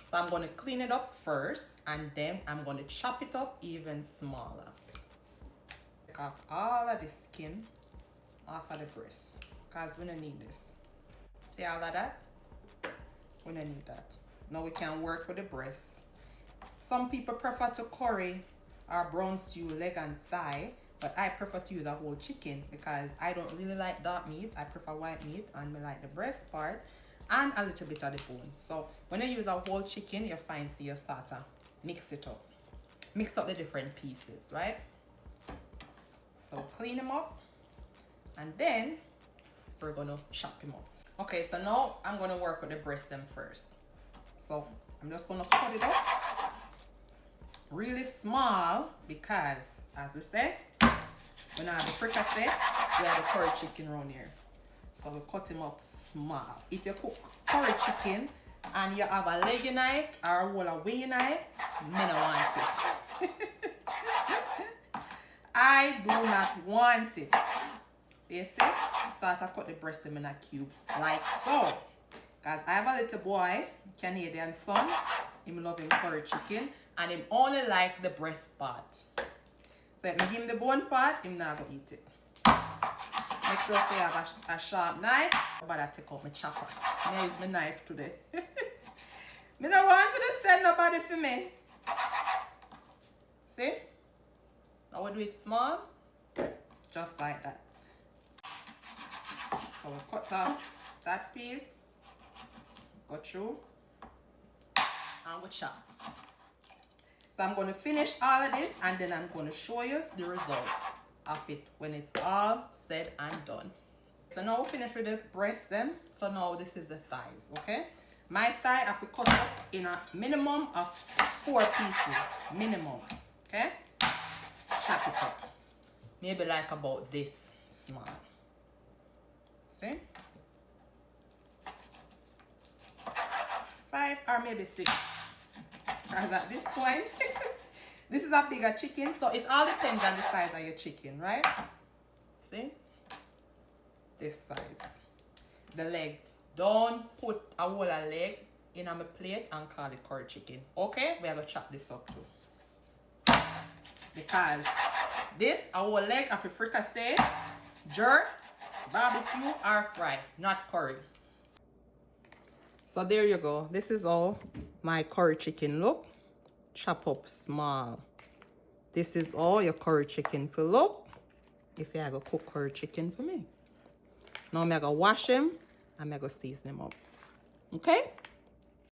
So I'm going to clean it up first, and then I'm going to chop it up even smaller. Take off all of the skin off of the breast, because we don't need this. See all of that? We don't need that. Now we can work with the breast. Some people prefer to curry or brown stew leg and thigh, but I prefer to use a whole chicken because I don't really like dark meat. I prefer white meat, and I like the breast part and a little bit of the bone. So when you use a whole chicken, you find your starter. Mix it up. Mix up the different pieces, right? So clean them up, and then we're gonna chop them up. Okay, so now I'm gonna work with the breast them first. So I'm just gonna cut it up really small because, as we said, when I have the fricassee, we have the curry chicken around here. So we cut them up small. If you cook curry chicken and you have a leg knife or a whole of wing knife, me don't want it. I do not want it. You see? So I cut the breast in cubes like so. Because I have a little boy, Canadian son. Him love him curry chicken. And him only like the breast part. So if I give him the bone part, him not gonna eat it. Make sure I have a sharp knife. But I take out my chopper. I use my knife today. Me don't want to send nobody for me. See? I will do it small. Just like that. So we cut off that piece. Go through. And we chop. So I'm going to finish all of this, and then I'm going to show you the results of it when it's all said and done. So now we finish with the breast then. So now this is the thighs, okay? My thigh I have to cut up in a minimum of 4 pieces. Minimum, okay? Chop it up. Maybe like about this small. See? 5 or maybe 6. Because at this point, this is a bigger chicken, so it all depends on the size of your chicken, right? See? This size. The leg. Don't put a whole of leg in my plate and call it curry chicken. Okay? We are going to chop this up too. Because this, a whole leg of a fricassee, jerk, barbecue, or fry, not curry. So there you go. This is all my curry chicken look. Chop up small. This is all your curry chicken for look. If you have to cook curry chicken for me. Now I'm going to wash them and I'm going to season them up. Okay?